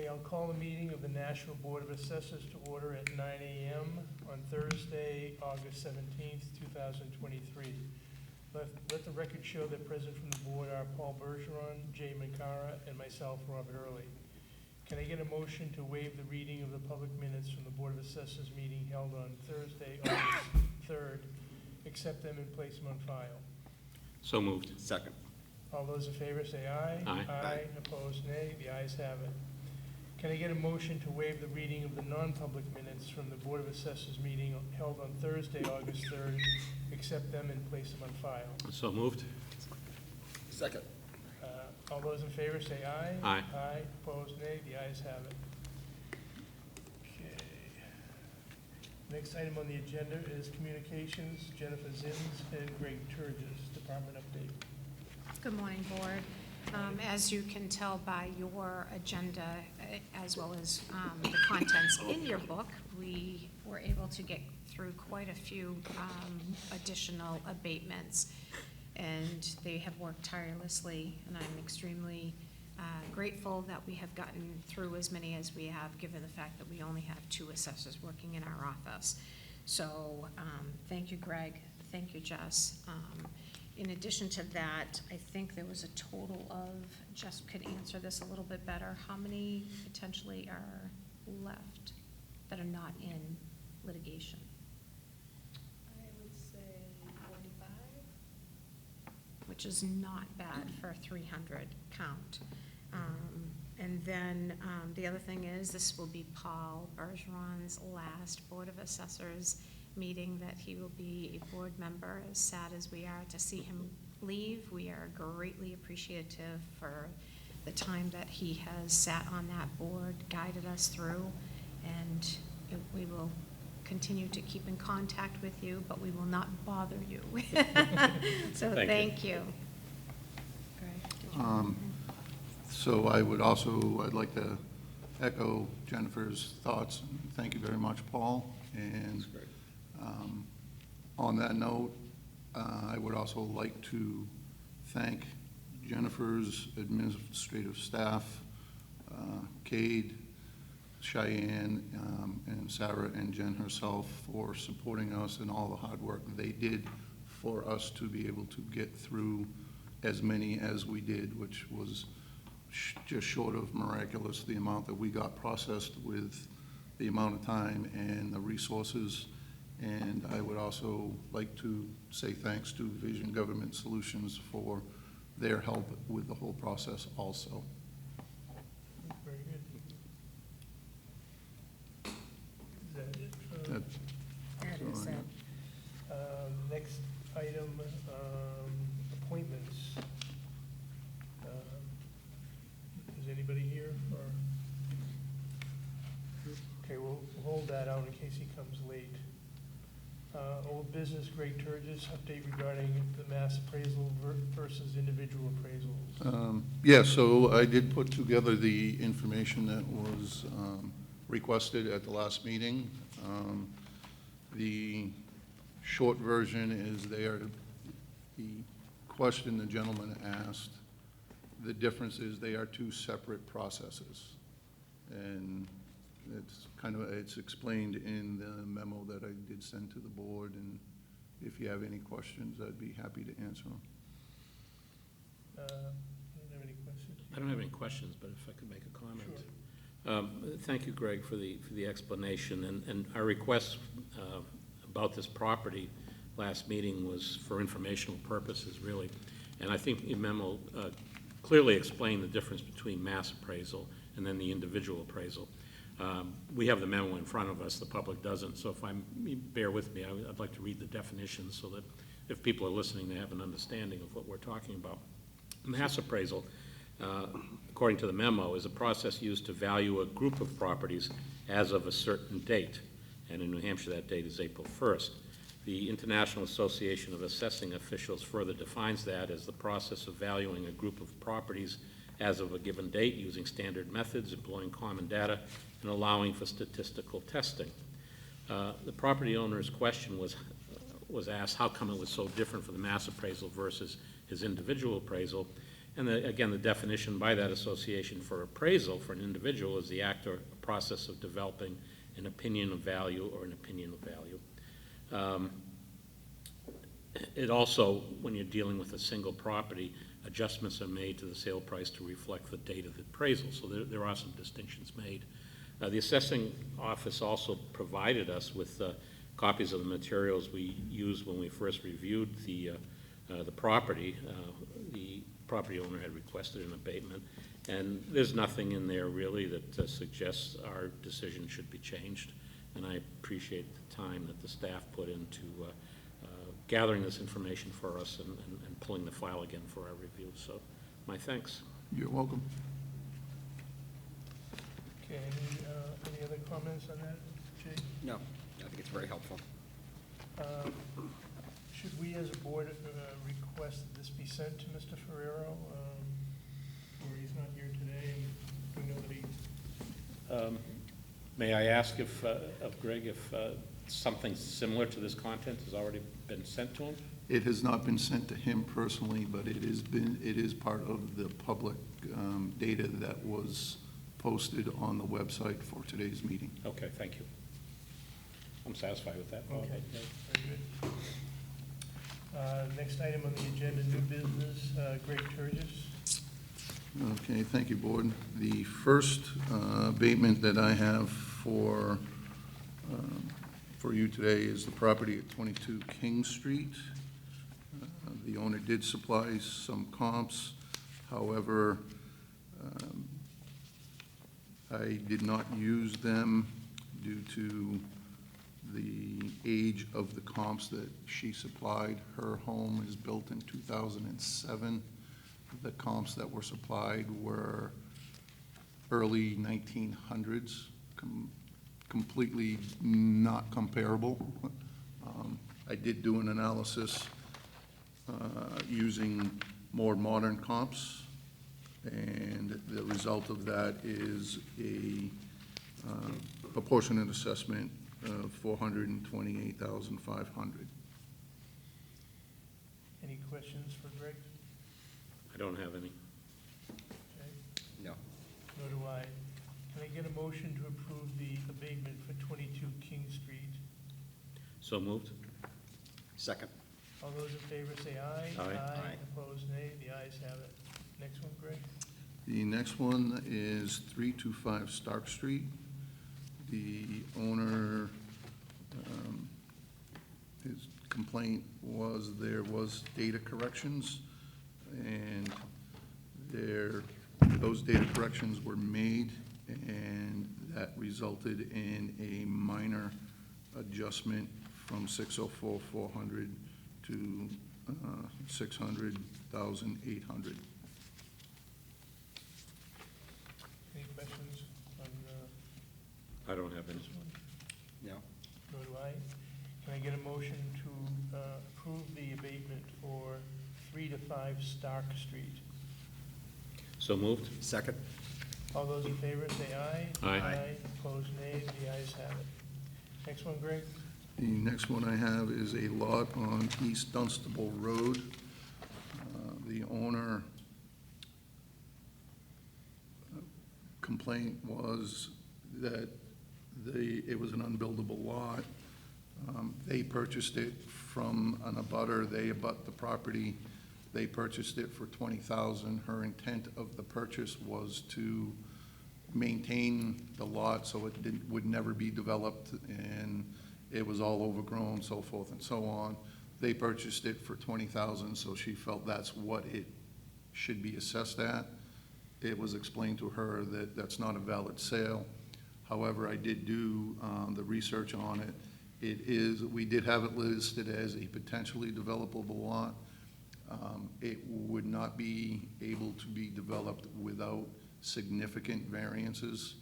Okay, I'll call the meeting of the National Board of Assessors to order at 9 a.m. on Thursday, August 17th, 2023. Let the record show that present from the board are Paul Bergeron, Jay Macara, and myself, Robert Early. Can I get a motion to waive the reading of the public minutes from the Board of Assessors meeting held on Thursday, August 3rd, accept them and place them on file? So moved. Second. All those in favor say aye. Aye. Aye. Opposed, nay. The ayes have it. Can I get a motion to waive the reading of the non-public minutes from the Board of Assessors meeting held on Thursday, August 3rd, accept them and place them on file? So moved. Second. All those in favor say aye. Aye. Aye. Opposed, nay. The ayes have it. Okay. Next item on the agenda is communications. Jennifer Zins and Greg Turgis, department update. Good morning, Board. As you can tell by your agenda, as well as the contents in your book, we were able to get through quite a few additional abatements, and they have worked tirelessly, and I'm extremely grateful that we have gotten through as many as we have, given the fact that we only have 2 assessors working in our office. So thank you, Greg. Thank you, Jess. In addition to that, I think there was a total of, Jess could answer this a little bit better, how many potentially are left that are not in litigation? I would say 45. Which is not bad for a 300 count. And then the other thing is, this will be Paul Bergeron's last Board of Assessors meeting that he will be a board member. As sad as we are to see him leave, we are greatly appreciative for the time that he has sat on that board, guided us through, and we will continue to keep in contact with you, but we will not bother you. So thank you. Greg, did you So I'd like to echo Jennifer's thoughts. Thank you very much, Paul. And on that note, I would also like to thank Jennifer's administrative staff, Cade, Cheyenne, and Sarah and Jen herself for supporting us and all the hard work they did for us to be able to get through as many as we did, which was just short of miraculous, the amount that we got processed with the amount of time and the resources. And I would also like to say thanks to Vision Government Solutions for their help with the whole process also. Very good. Is that it? That is it. Next item, appointments. Is anybody here for? Okay, we'll hold that out in case he comes late. Old business, Greg Turgis, update regarding the mass appraisal versus individual appraisals. Yeah, so I did put together the information that was requested at the last meeting. The short version is there. The question the gentleman asked, the difference is they are 2 separate processes. And it's explained in the memo that I did send to the board, and if you have any questions, I'd be happy to answer them. I don't have any questions. I don't have any questions, but if I could make a comment. Sure. Thank you, Greg, for the explanation. And our request about this property last meeting was for informational purposes, really. And I think your memo clearly explained the difference between mass appraisal and then the individual appraisal. We have the memo in front of us, the public doesn't, so if bear with me, I'd like to read the definitions so that if people are listening, they have an understanding of what we're talking about. Mass appraisal, according to the memo, is a process used to value a group of properties as of a certain date, and in New Hampshire that date is April 1st. The International Association of Assessing Officials further defines that as the process of valuing a group of properties as of a given date using standard methods, employing common data, and allowing for statistical testing. The property owner's question was asked how come it was so different for the mass appraisal versus his individual appraisal, And again, the definition by that association for appraisal for an individual is the act or process of developing an opinion of value or an opinion of value. It also, when you're dealing with a single property, adjustments are made to the sale price to reflect the date of the appraisal, so there are some distinctions made. The assessing office also provided us with copies of the materials we used when we first reviewed the property. The property owner had requested an abatement, and there's nothing in there really that suggests our decision should be changed, and I appreciate the time that the staff put into gathering this information for us and pulling the file again for our review. So my thanks. You're welcome. Okay, any other comments on that, Jay? No, I think it's very helpful. Should we as a board request that this be sent to Mr. Ferrero, or he's not here today, and we know that he... May I ask if, of Greg, if something similar to this content has already been sent to him? It has not been sent to him personally, but it is part of the public data that was posted on the website for today's meeting. Okay, thank you. I'm satisfied with that. Okay, very good. Next item on the agenda, new business, Greg Turgis. Okay, thank you, Board. The first abatement that I have for you today is the property at 22 King Street. The owner did supply some comps. However, I did not use them due to the age of the comps that she supplied. Her home is built in 2007. The comps that were supplied were early 1900s, completely not comparable. I did do an analysis using more modern comps, and the result of that is a proportionate assessment of $428,500. Any questions for Greg? I don't have any. Okay, No. nor do I. Can I get a motion to approve the abatement for 22 King Street? So moved? Second. All those in favor say aye. Aye. Aye. Opposed, nay. The ayes have it. Next one, Greg? The next one is 325 Stark Street. The owner, his complaint was there was data corrections, and those data corrections were made, and that resulted in a minor adjustment from 604,400 to 600,800. Any questions on I don't have any. this one? No. Nor do I. Can I get a motion to approve the abatement for 3 to 5 Stark Street? So moved? Second. All those in favor say aye. Aye. Opposed, nay. The ayes have it. Next one, Greg? The next one I have is a lot on East Dunstable Road. The owner complaint was that it was an unbuildable lot. They purchased it from an abutter. They abut the property. They purchased it for $20,000. Her intent of the purchase was to maintain the lot so it would never be developed, and it was all overgrown, so forth and so on. They purchased it for $20,000, so she felt that's what it should be assessed at. It was explained to her that that's not a valid sale. However, I did do the research on it. We did have it listed as a potentially developable lot. It would not be able to be developed without significant variances.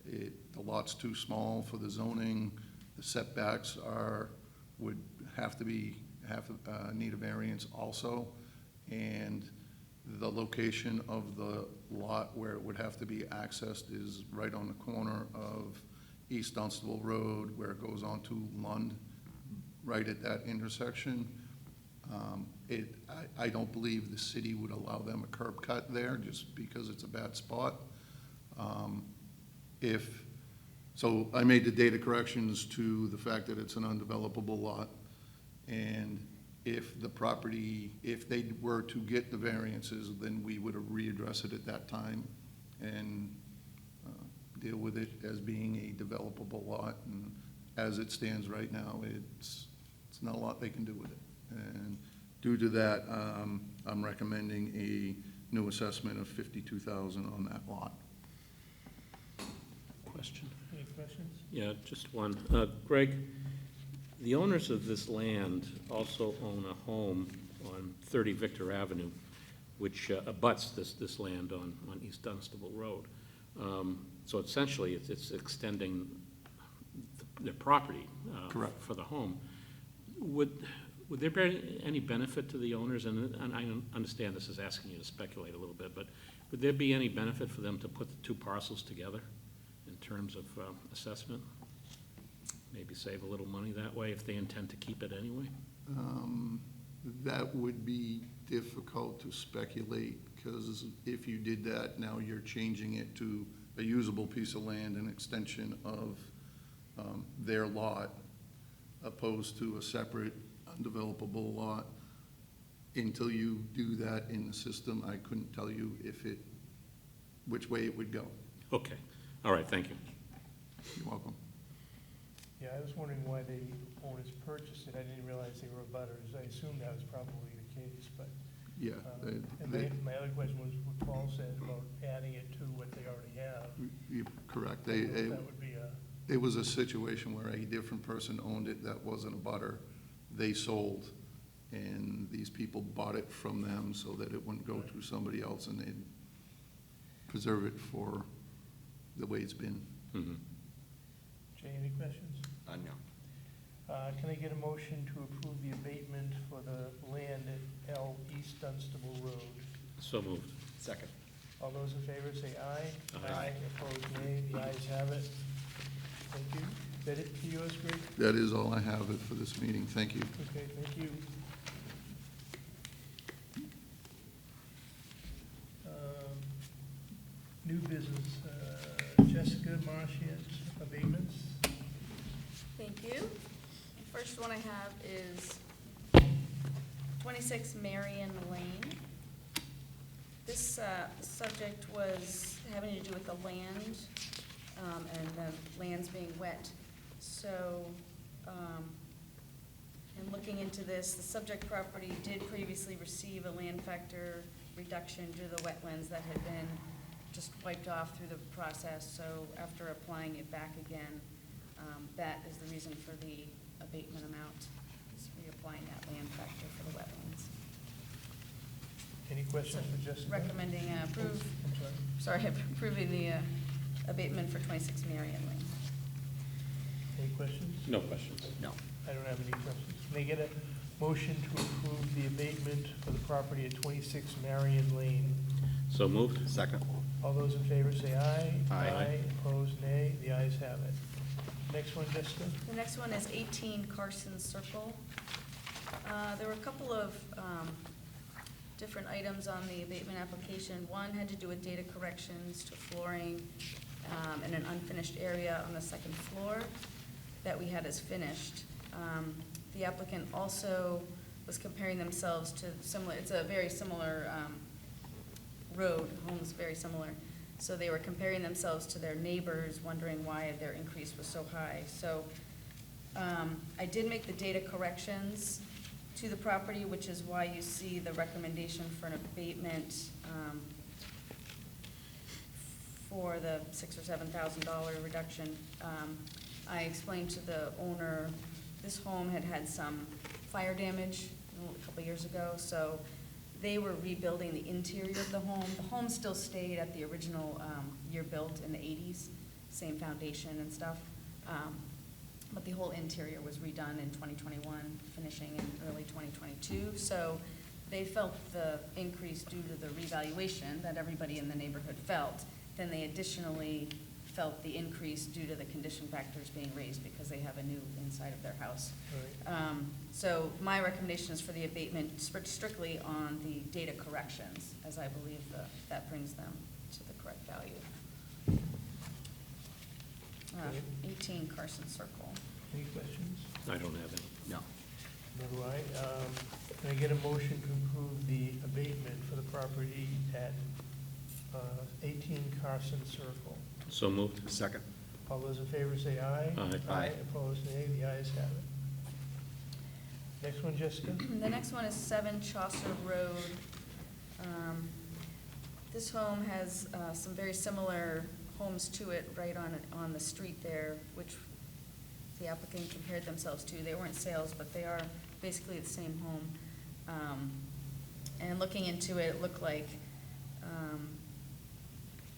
The lot's too small for the zoning. The setbacks would need a variance also, and the location of the lot where it would have to be accessed is right on the corner of East Dunstable Road, where it goes on to Lund, right at that intersection. I don't believe the city would allow them a curb cut there just because it's a bad spot. So I made the data corrections to the fact that it's an undevelopable lot. And if the property, if they were to get the variances, then we would readdress it at that time and deal with it as being a developable lot. And as it stands right now, it's not a lot they can do with it. And due to that, I'm recommending a new assessment of $52,000 on that lot. Question? Any questions? Yeah, just one. Greg, the owners of this land also own a home on 30 Victor Avenue, which abuts this land on East Dunstable Road. So essentially, it's extending their property Correct. for the home. Would there be any benefit to the owners, and I understand this is asking you to speculate a little bit, but would there be any benefit for them to put the two parcels together in terms of assessment? Maybe save a little money that way if they intend to keep it anyway? That would be difficult to speculate, because if you did that, now you're changing it to a usable piece of land, an extension of their lot, opposed to a separate undevelopable lot. Until you do that in the system, I couldn't tell you which way it would go. Okay, all right, thank you. You're welcome. Yeah, I was wondering why the owners purchased it. I didn't realize they were abutters. I assumed that was probably the case, but. Yeah. And my other question was what Paul said about adding it to what they already have. You're correct. I don't know if that would be a. It was a situation where a different person owned it that wasn't a butter. They sold, and these people bought it from them so that it wouldn't go to somebody else, and they'd preserve it for the way it's been. Mhm. Jay, any questions? No. Can I get a motion to approve the abatement for the land at L East Dunstable Road? So moved. Second. All those in favor say aye. Aye. Opposed, nay. The ayes have it. Thank you. Is that it to yours, Greg? That is all I have for this meeting. Thank you. Okay, thank you. New business, Jessica Marchion's abatements. Thank you. The first one I have is 26 Marion Lane. This subject was having to do with the land, and the lands being wet. So, in looking into this, the subject property did previously receive a land factor reduction due to the wetlands that had been just wiped off through the process. So after applying it back again, that is the reason for the abatement amount, is reapplying that land factor for the wetlands. Any questions for Jessica? Recommending approve, I'm sorry. approving the abatement for 26 Marion Lane. Any questions? No questions. No. I don't have any questions. Can I get a motion to approve the abatement for the property at 26 Marion Lane? So moved. Second. All those in favor say aye. Aye. Opposed, nay. The ayes have it. Next one, Jessica? The next one is 18 Carson Circle. There were a couple of different items on the abatement application. One had to do with data corrections to flooring in an unfinished area on the second floor that we had as finished. The applicant also was comparing themselves to similar, it's a very similar road, homes very similar. So they were comparing themselves to their neighbors, wondering why their increase was so high. So I did make the data corrections to the property, which is why you see the recommendation for an abatement for the $6,000 or $7,000 reduction. I explained to the owner, this home had some fire damage a couple years ago, so they were rebuilding the interior of the home. The home still stayed at the original year built in the 80s, same foundation and stuff. But the whole interior was redone in 2021, finishing in early 2022. So they felt the increase due to the revaluation that everybody in the neighborhood felt. Then they additionally felt the increase due to the condition factors being raised because they have a new inside of their house. Right. So my recommendation is for the abatement strictly on the data corrections, as I believe that brings them to the correct value. Okay. 18 Carson Circle. Any questions? I don't have any. No. Nor do I. Can I get a motion to approve the abatement for the property at 18 Carson Circle? So moved. Second. All those in favor say aye. Aye. Aye. Opposed, nay. The ayes have it. Next one, Jessica? The next one is 7 Chaucer Road. This home has some very similar homes to it right on the street there, which the applicant compared themselves to. They weren't sales, but they are basically the same home. And looking into it, it looked like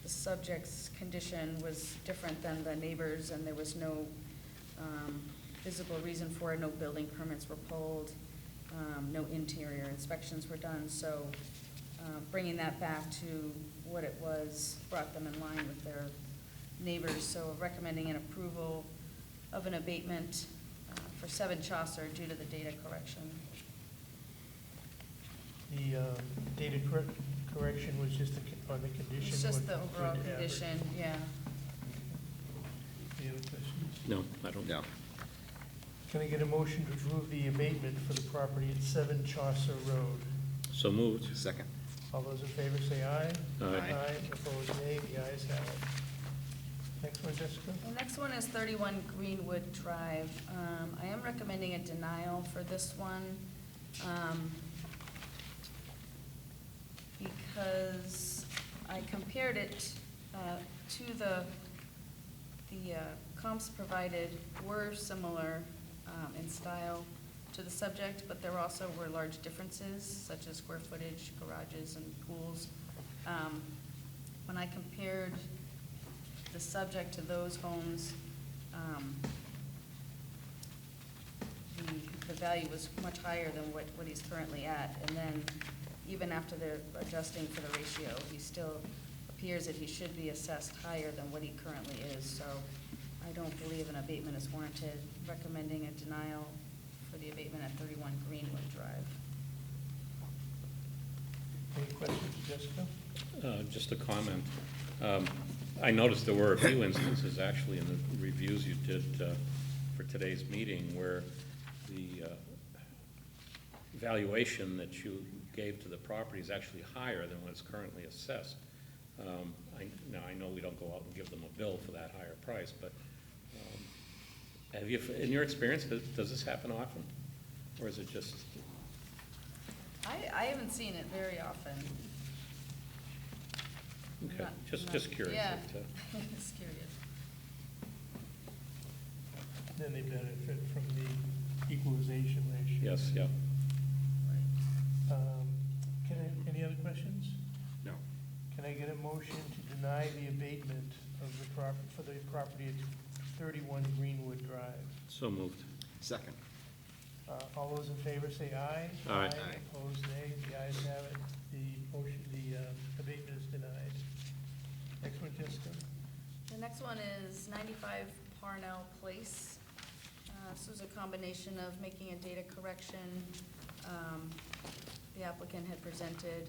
the subject's condition was different than the neighbors, and there was no visible reason for it. No building permits were pulled, no interior inspections were done. So bringing that back to what it was brought them in line with their neighbors. So recommending an approval of an abatement for 7 Chaucer due to the data correction. The data correction was just on the condition? It's just what- the overall what average? condition, yeah. Any other questions? No, I don't. No. Can I get a motion to approve the abatement for the property at 7 Chaucer Road? So moved. Second. All those in favor say aye. Aye. Opposed, nay. The ayes have it. Next one, Jessica? The next one is 31 Greenwood Drive. I am recommending a denial for this one because I compared it to the comps provided were similar in style to the subject, but there also were large differences, such as square footage, garages, and pools. When I compared the subject to those homes, the value was much higher than what he's currently at. And then even after they're adjusting for the ratio, he still appears that he should be assessed higher than what he currently is. So I don't believe an abatement is warranted. Recommending a denial for the abatement at 31 Greenwood Drive. Any questions, Jessica? Just a comment. I noticed there were a few instances, actually, in the reviews you did for today's meeting where the valuation that you gave to the property is actually higher than what is currently assessed. Now, I know we don't go out and give them a bill for that higher price, but have you, in your experience, does this happen often? Or is it just, I haven't seen it very often. okay, Not- just curious. Yeah, If, just curious. Then they benefit from the equalization ratio. Yes, yeah. Right. Any other questions? No. Can I get a motion to deny the abatement of the for the property at 31 Greenwood Drive? So moved. Second. All those in favor say aye. Aye. Aye. Opposed, nay. The ayes have it. The motion, the abatement is denied. Next one, Jessica. The next one is 95 Parnell Place. This was a combination of making a data correction. The applicant had presented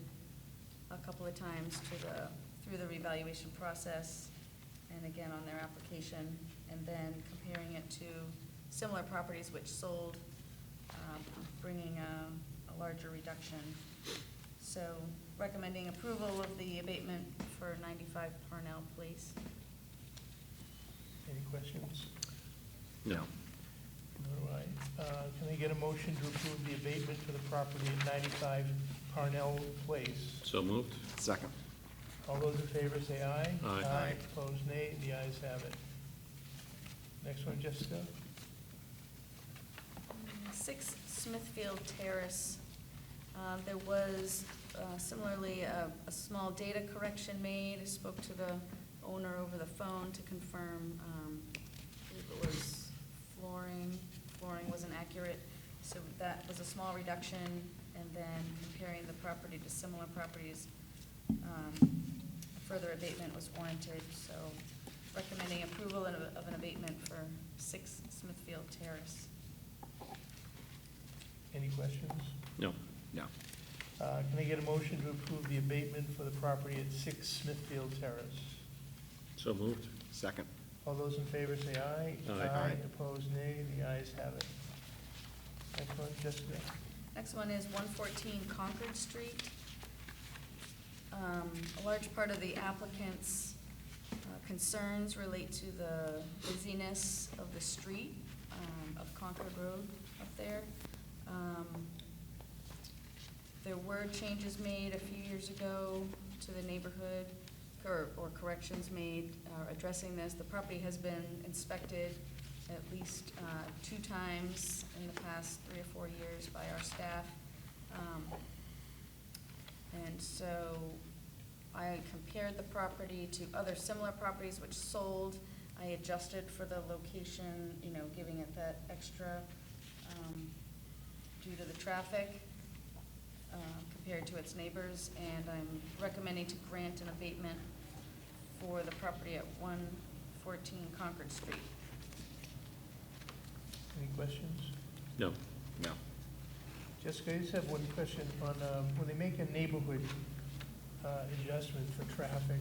a couple of times through the revaluation process and again on their application, and then comparing it to similar properties which sold, bringing a larger reduction. So recommending approval of the abatement for 95 Parnell Place. Any questions? No. Nor do I. Can I get a motion to approve the abatement for the property at 95 Parnell Place? So moved. Second. All those in favor say aye. Aye. Aye. Opposed, nay. The ayes have it. Next one, Jessica. 6 Smithfield Terrace. There was similarly a small data correction made. I spoke to the owner over the phone to confirm, I believe it was flooring. Flooring wasn't accurate, so that was a small reduction. And then comparing the property to similar properties, further abatement was warranted. So recommending approval of an abatement for 6 Smithfield Terrace. Any questions? No. No. Can I get a motion to approve the abatement for the property at 6 Smithfield Terrace? So moved. Second. All those in favor say aye. Aye. Aye. Opposed, nay. The ayes have it. Next one, Jessica. Next one is 114 Concord Street. A large part of the applicant's concerns relate to the busyness of the street of Concord Road up there. There were changes made a few years ago to the neighborhood, or corrections made addressing this. The property has been inspected at least 2 times in the past 3 or 4 years by our staff. And so I compared the property to other similar properties which sold. I adjusted for the location, you know, giving it that extra due to the traffic compared to its neighbors. And I'm recommending to grant an abatement for the property at 114 Concord Street. Any questions? No. No. Jessica, I just have one question on, when they make a neighborhood adjustment for traffic,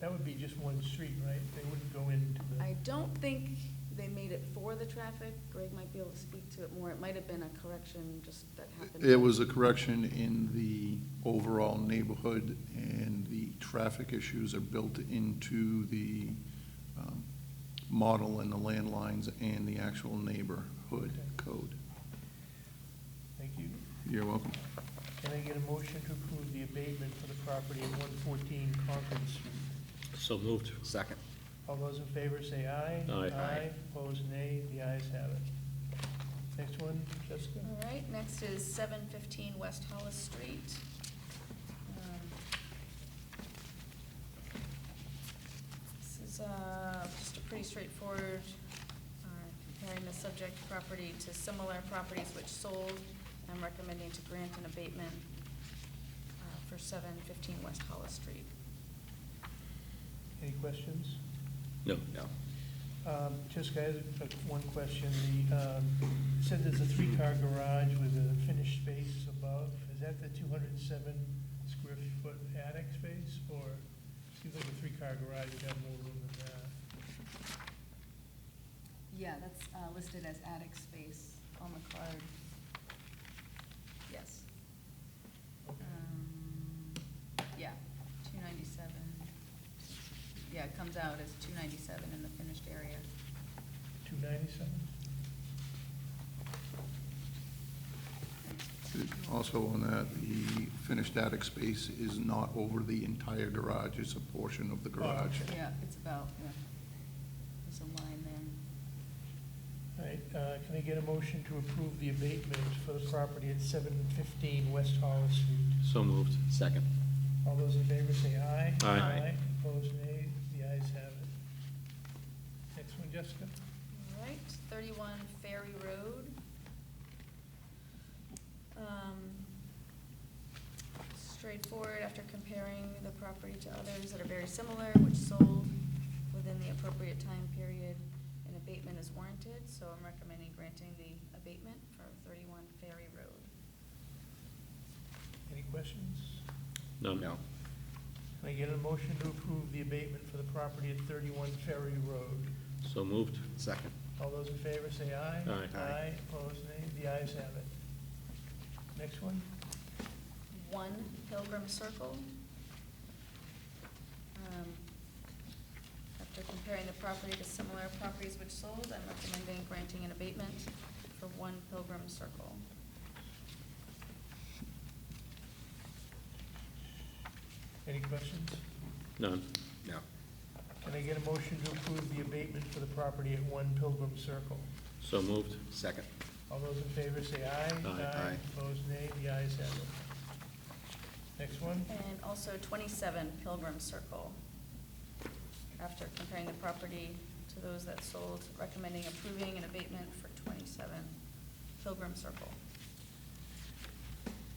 that would be just one street, right? They wouldn't go into the, I don't think they made it for the traffic. Greg might be able to speak to it more. It might have been a correction just that happened. It was a correction in the overall neighborhood, and the traffic issues are built into the model and the landlines and the actual neighborhood code. thank you. You're welcome. Can I get a motion to approve the abatement for the property at 114 Concord Street? So moved. Second. All those in favor say aye. Aye. Aye, opposed, nay. The ayes have it. Next one, Jessica? All right, next is 715 West Hollis Street. This is just a pretty straightforward, comparing the subject property to similar properties which sold. I'm recommending to grant an abatement for 715 West Hollis Street. Any questions? No. No. Jessica, I have one question. You said there's a 3-car garage with a finished space above. Is that the 207 square foot attic space, or seems like a 3-car garage would have more room than that? Yeah, that's listed as attic space on the card. Yes. Yeah, 297. Yeah, it comes out as 297 in the finished area. 297? Also on that, the finished attic space is not over the entire garage, it's a portion of the garage. okay. Yeah, it's about, yeah, there's a line there. All right, can I get a motion to approve the abatement for the property at 715 West Hollis Street? So moved. Second. All those in favor say aye. Aye. Aye, opposed, nay. The ayes have it. Next one, Jessica? All right, 31 Ferry Road. Straightforward, after comparing the property to others that are very similar, which sold within the appropriate time period, an abatement is warranted, so I'm recommending granting the abatement for 31 Ferry Road. Any questions? None. No. Can I get a motion to approve the abatement for the property at 31 Ferry Road? So moved. Second. All those in favor say aye. Aye. Aye, opposed, nay. The ayes have it. Next one? 1 Pilgrim Circle. After comparing the property to similar properties which sold, I'm recommending granting an abatement for 1 Pilgrim Circle. Any questions? None. No. Can I get a motion to approve the abatement for the property at 1 Pilgrim Circle? So moved. Second. All those in favor say aye. Aye. Aye. Opposed, nay. The ayes have it. Next one? And also 27 Pilgrim Circle. After comparing the property to those that sold, recommending approving an abatement for 27 Pilgrim Circle.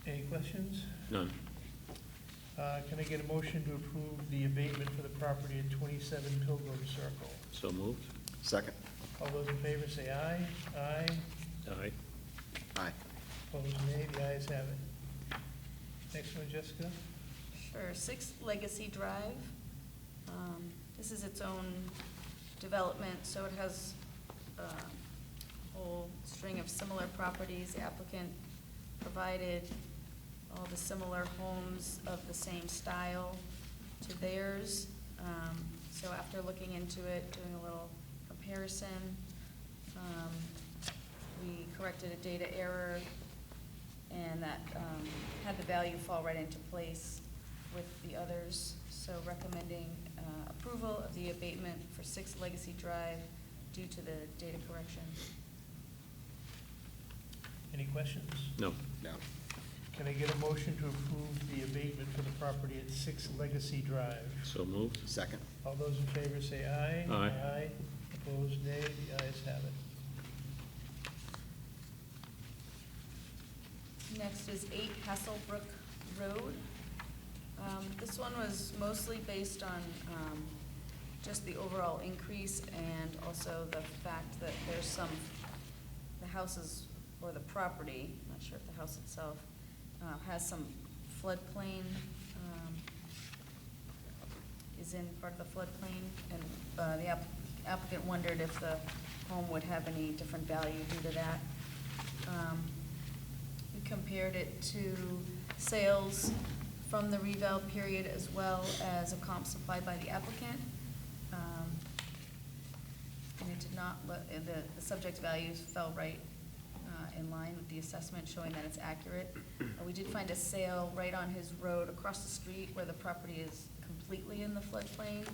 Any questions? None. Can I get a motion to approve the abatement for the property at 27 Pilgrim Circle? So moved. Second. All those in favor say aye. Aye. Aye. Aye. Opposed, nay. The ayes have it. Next one, Jessica? Sure, 6 Legacy Drive. This is its own development, so it has a whole string of similar properties. The applicant provided all the similar homes of the same style to theirs. So after looking into it, doing a little comparison, we corrected a data error, and that had the value fall right into place with the others. So recommending approval of the abatement for 6 Legacy Drive due to the data correction. Any questions? No. No. Can I get a motion to approve the abatement for the property at 6 Legacy Drive? So moved. Second. All those in favor say aye. Aye. Aye. Opposed, nay. The ayes have it. Next is 8 Hasselbrook Road. This one was mostly based on just the overall increase and also the fact that there's the houses or the property, not sure if the house itself, has some floodplain, is in part of the floodplain, and the applicant wondered if the home would have any different value due to that. We compared it to sales from the reval period as well as a comp supplied by the applicant. And it did not, the subject values fell right in line with the assessment, showing that it's accurate. We did find a sale right on his road across the street where the property is completely in the floodplain.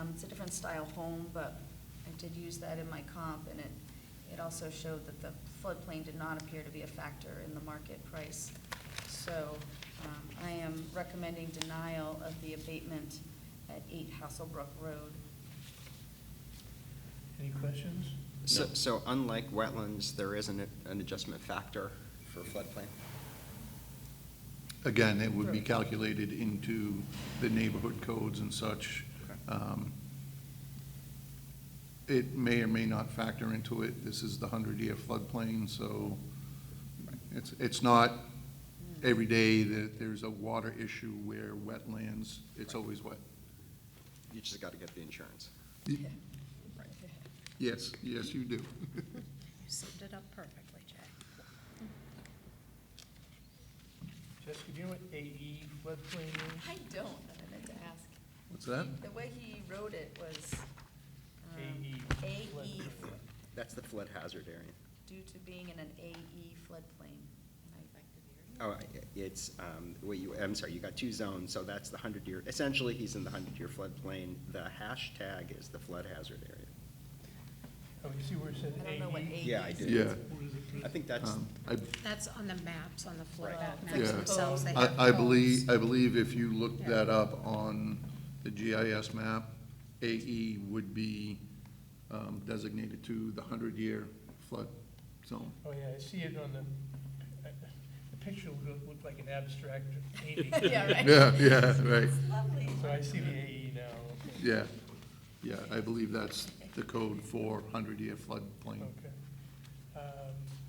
It's a different style home, but I did use that in my comp, and it also showed that the floodplain did not appear to be a factor in the market price. So I am recommending denial of the abatement at 8 Hasselbrook Road. Any questions? So unlike wetlands, there isn't an adjustment factor for floodplain? Again, it would be calculated into the neighborhood codes and such. Okay. It may or may not factor into it. This is the 100-year floodplain, so it's not every day that there's a water issue where wetlands, it's always wet. You just got to get the insurance. Yes, yes, you do. You summed it up perfectly, Jay. Jessica, do you know what AE floodplain is? I don't, I meant to ask. What's that? The way he wrote it was AE. AE, floodplain. That's the flood hazard area. due to being in an AE floodplain. Oh, it's, I'm sorry, you got 2 zones, so that's the 100-year, essentially, he's in the 100-year floodplain. The hashtag is the flood hazard area. Oh, you see where it says I don't know what AE? AE Yeah, I is. did. Yeah. I think that's, That's on the maps, on the flood Right. maps Yeah. themselves. They I have codes. believe if you look Yeah. that up on the GIS map, AE would be designated to the 100-year flood zone. Oh, yeah, I see it on the picture looked like an abstract painting. Yeah, right. Yeah, right, Lovely. So I see the AE now, okay. yeah, yeah, I believe that's the code for 100-year floodplain. Okay.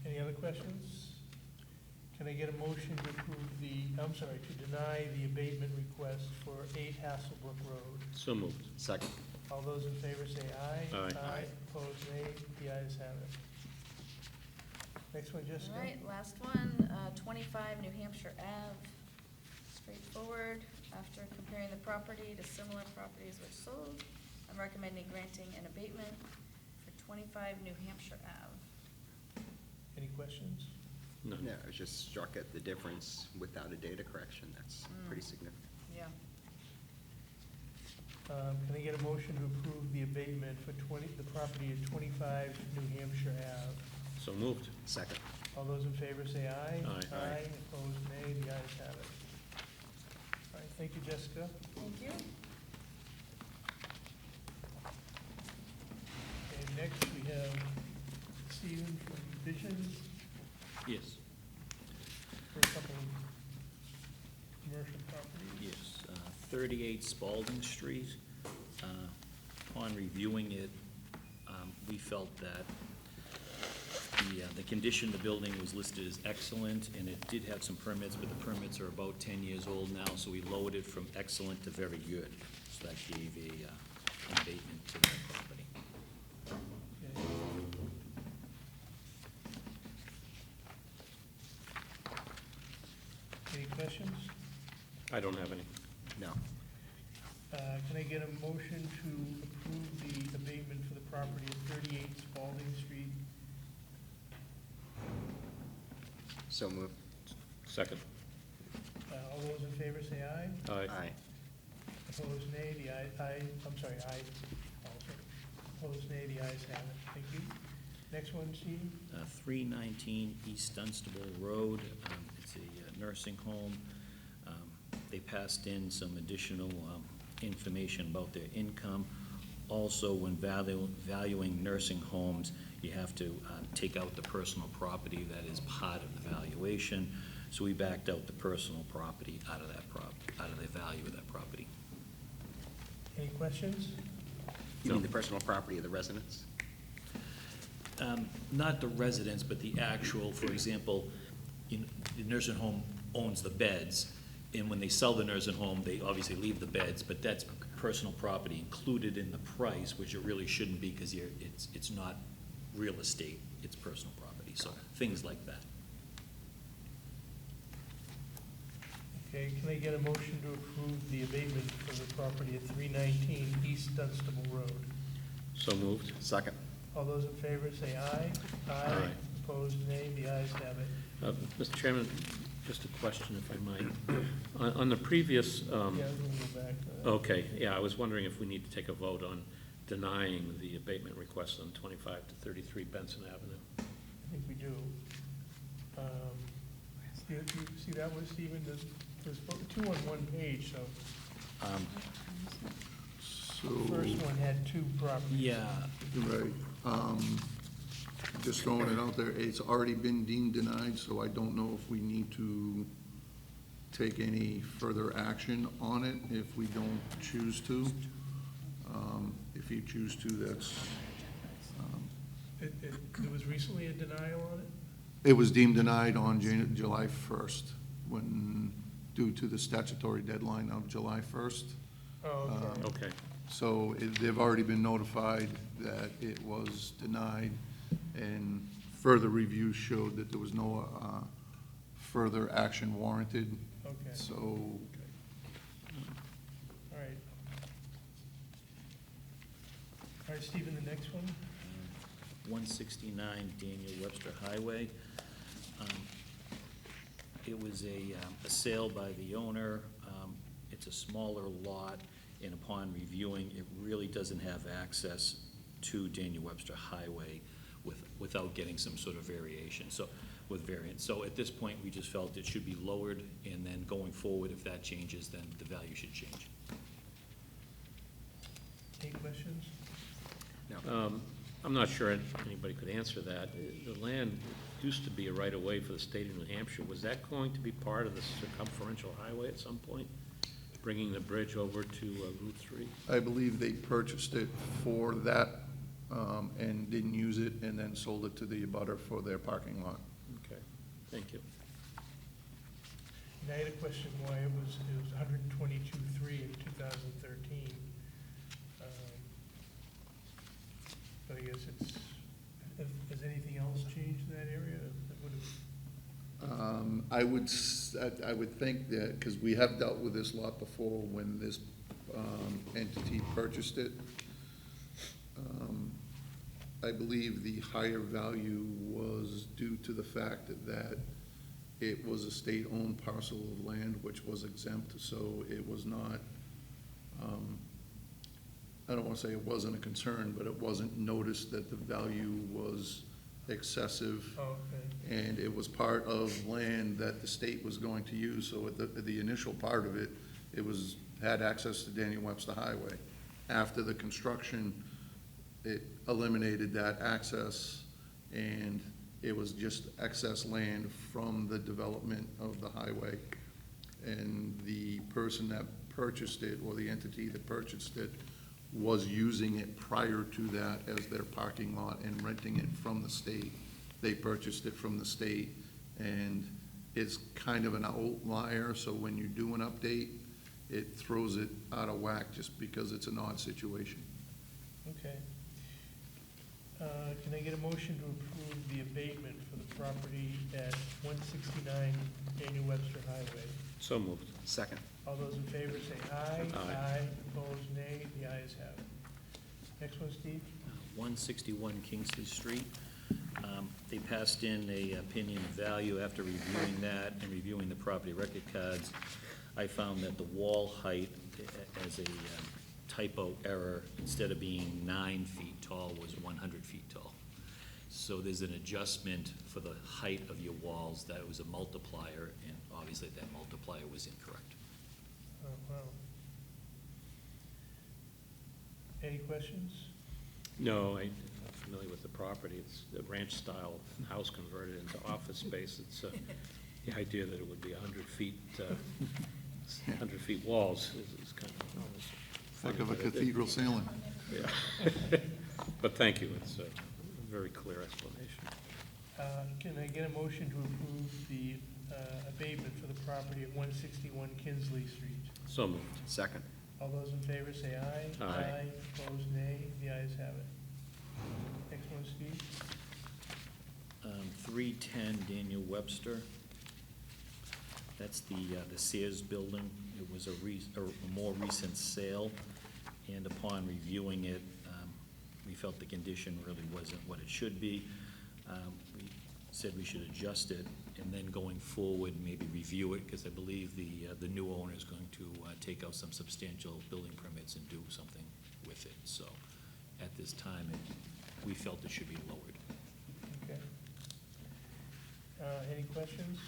Any other questions? Can I get a motion to approve to deny the abatement request for 8 Hasselbrook Road? So moved. second. All those in favor say aye. Aye. Aye. Opposed, nay. The ayes have it. Next one, Jessica. All right, last one, 25 New Hampshire Ave. Straightforward. After comparing the property to similar properties which sold, I'm recommending granting an abatement for 25 New Hampshire Ave. Any questions? None. Yeah, I was just struck at the difference without a data correction. That's pretty significant. Yeah. Can I get a motion to approve the abatement for the property at 25 New Hampshire Ave? So moved. Second. All those in favor say aye. Aye. Aye. Opposed, nay. The ayes have it. All right, thank you, Jessica. Thank you. Okay, next we have Stephen from Vision Yes. for a couple commercial property. Yes, 38 Spalding Street. Upon reviewing it, we felt that the condition of the building was listed as excellent, and it did have some permits, but the permits are about 10 years old now, so we lowered it from excellent to very good. So that gave an abatement to that property. Okay. Any questions? I don't have any. No. Can I get a motion to approve the abatement for the property at 38 Spalding Street? So moved. Second. All those in favor say aye. Aye. Opposed, nay. The aye, I'm sorry, aye also. Opposed, nay. The ayes have it. Thank you. Next one, Steve? 319 East Dunstable Road. It's a nursing home. They passed in some additional information about their income. Also, when valuing nursing homes, you have to take out the personal property that is part of the valuation. So we backed out the personal property out of that out of the value of that property. Any questions? You mean the personal property of the residents? Not the residents, but the actual, for example, the nursing home owns the beds, and when they sell the nursing home, they obviously leave the beds, but that's personal property included in the price, which it really shouldn't be, because it's not real estate, it's personal property, so things like that. Okay, can I get a motion to approve the abatement for the property at 319 East Dunstable Road? So moved. Second. All those in favor say aye. Aye. Opposed, nay. The ayes have it. Mr. Chairman, just a question, if I might. On the previous, Yeah, we'll go back to that. okay, yeah, I was wondering if we need to take a vote on denying the abatement request on 25 to 33 Benson Avenue. I think we do. You see that one, Stephen? There's two on one page, so So, the first one had two properties. Yeah, right, just throwing it out there, it's already been deemed denied, so I don't know if we need to take any further action on it if we don't choose to. If you choose to, that's, There was recently a denial on it? it was deemed denied on July 1st, when, due to the statutory deadline of July 1st. Oh, okay. Okay, So they've already been notified that it was denied, and further review showed that there was no further action warranted. Okay, So, all right. All right, Stephen, the next one? 169 Daniel Webster Highway. It was a sale by the owner. It's a smaller lot, and upon reviewing, it really doesn't have access to Daniel Webster Highway without getting some sort of variation, so, with variance. So at this point, we just felt it should be lowered, and then going forward, if that changes, then the value should change. Any questions? No. I'm not sure anybody could answer that. The land used to be a right-of-way for the state of New Hampshire. Was that going to be part of the circumferential highway at some point, bringing the bridge over to Route 3? I believe they purchased it for that, and didn't use it, and then sold it to the abutter for their parking lot. Okay, thank you. And I had a question why it was 122.3 in 2013. But I guess has anything else changed in that area that would have? I would think that, because we have dealt with this lot before when this entity purchased it. I believe the higher value was due to the fact that it was a state-owned parcel of land which was exempt, so it was not, I don't want to say it wasn't a concern, but it wasn't noticed that the value was excessive. Oh, okay. And it was part of land that the state was going to use, so at the initial part of it, it had access to Daniel Webster Highway. After the construction, it eliminated that access, and it was just excess land from the development of the highway. and the person that purchased it, or the entity that purchased it, was using it prior to that as their parking lot and renting it from the state. They purchased it from the state, and it's kind of an outlier, so when you do an update, it throws it out of whack just because it's an odd situation. Okay. Can I get a motion to approve the abatement for the property at 169 Daniel Webster Highway? So moved. Second. All those in favor say aye. Aye. Opposed, nay. The ayes have it. Next one, Steve? 161 Kingsley Street. They passed in a opinion of value. After reviewing that and reviewing the property record cards, I found that the wall height, as a typo error, instead of being 9 feet tall, was 100 feet tall. So there's an adjustment for the height of your walls. That was a multiplier, and obviously that multiplier was incorrect. Oh, wow. Any questions? No, I'm familiar with the property. It's a ranch-style house converted into office space. It's the idea that it would be 100 feet, 100 feet walls is kind of almost Like of a funny, but cathedral ceiling. Yeah. But thank you. It's a very clear explanation. Can I get a motion to approve the abatement for the property at 161 Kinsley Street? So moved. Second. All those in favor say aye. Aye. Opposed, nay. The ayes have it. Next one, Steve? 310 Daniel Webster. That's the Sears building. It was a more recent sale, and upon reviewing it, we felt the condition really wasn't what it should be. We said we should adjust it, and then going forward, maybe review it, because I believe the new owner is going to take out some substantial building permits and do something with it. So at this time, we felt it should be lowered. Okay. Any questions?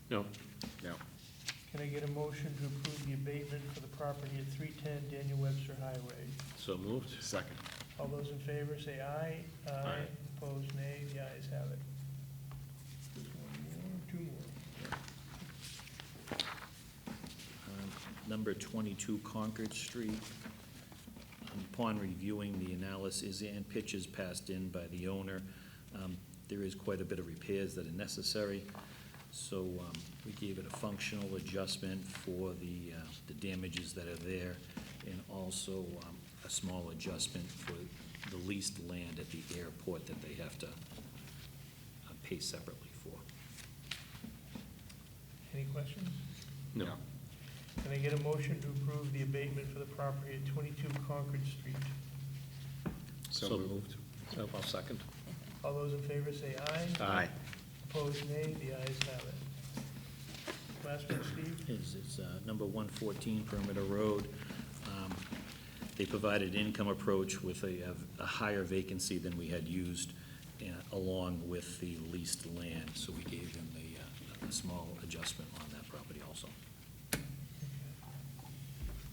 No. No. Can I get a motion to approve the abatement for the property at 310 Daniel Webster Highway? So moved. Second. All those in favor say aye. Aye. Opposed, nay. The ayes have it. Just one more, two more. Number 22 Concord Street. Upon reviewing the analysis and pictures passed in by the owner, there is quite a bit of repairs that are necessary. So we gave it a functional adjustment for the damages that are there, and also a small adjustment for the leased land at the airport that they have to pay separately for. Any questions? No. Can I get a motion to approve the abatement for the property at 22 Concord Street? So moved. I'll second. All those in favor say aye. Aye. Opposed, nay. The ayes have it. Last one, Steve? It's number 114 Perimeter Road. They provided an income approach with a higher vacancy than we had used, along with the leased land. So we gave them a small adjustment on that property also.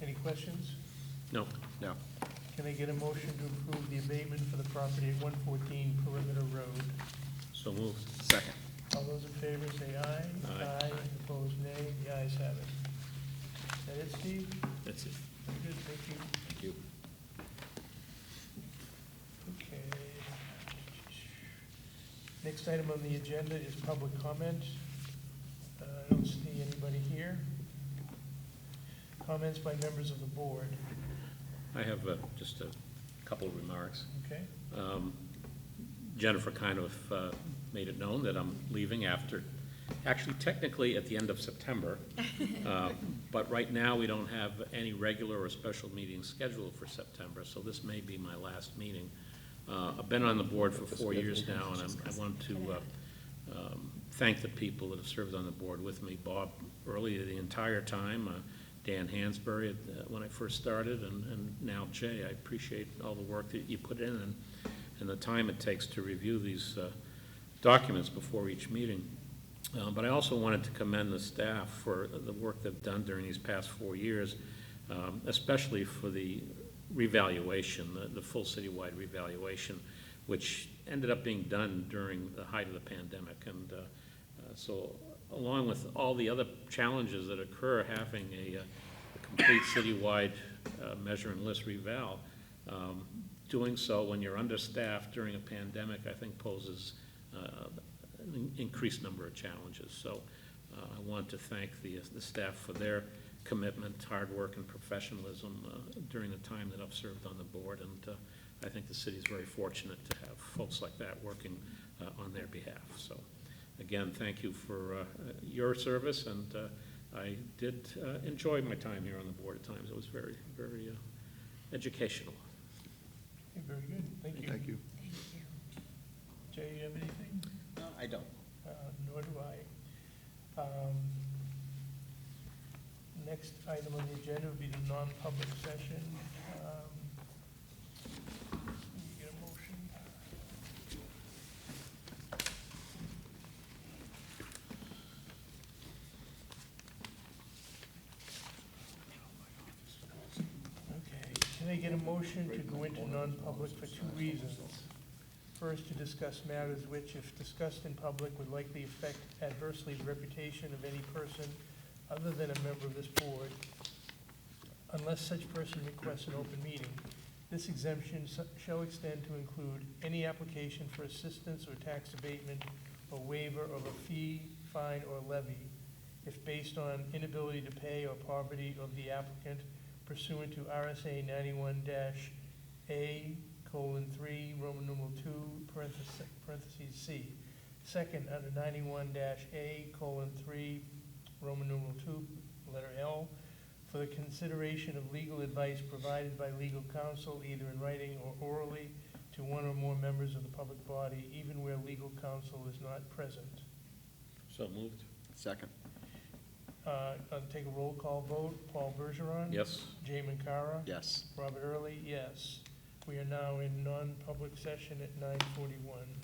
Any questions? No. No. Can I get a motion to approve the abatement for the property at 114 Perimeter Road? So moved. Second. All those in favor say aye. Aye. Opposed, nay. The ayes have it. Is that it, Steve? That's it. Very good, thank you. Thank you. Okay. Next item on the agenda is public comment. I don't see anybody here. Comments by members of the board, I have just a couple of remarks. okay? Jennifer kind of made it known that I'm leaving after, actually technically at the end of September. But right now, we don't have any regular or special meetings scheduled for September, so this may be my last meeting. I've been on the board for 4 years now, and I want to thank the people that have served on the board with me. Bob earlier the entire time, Dan Hansberry when I first started, and now Jay. I appreciate all the work that you put in and the time it takes to review these documents before each meeting. But I also wanted to commend the staff for the work they've done during these past 4 years, especially for the revaluation, the full citywide revaluation, which ended up being done during the height of the pandemic. And so along with all the other challenges that occur, having a complete citywide measure and list reval, doing so when you're understaffed during a pandemic, I think poses an increased number of challenges. So I want to thank the staff for their commitment, hard work, and professionalism during the time that I've served on the board, and I think the city is very fortunate to have folks like that working on their behalf. So again, thank you for your service, and I did enjoy my time here on the board at times. It was very, very educational. Okay, very good, thank you. Thank you. Thank you. Jay, you have anything? No, I don't. Nor do I. Next item on the agenda would be the non-public session. Can you get a motion? Okay, can I get a motion to go into non-public for two reasons? First, to discuss matters which, if discussed in public, would likely affect adversely the reputation of any person other than a member of this board, unless such person requests an open meeting. This exemption shall extend to include any application for assistance or tax abatement or waiver of a fee, fine, or levy, if based on inability to pay or poverty of the applicant pursuant to RSA 91-A:3, Roman numeral 2, parentheses C. Second, under 91-A:3, Roman numeral 2, letter L, for the consideration of legal advice provided by legal counsel, either in writing or orally, to one or more members of the public body, even where legal counsel is not present. So moved? Second. I'll take a roll call vote. Paul Bergeron? Yes. Jay Mancara? Yes. Robert Early, yes. We are now in non-public session at 9:41.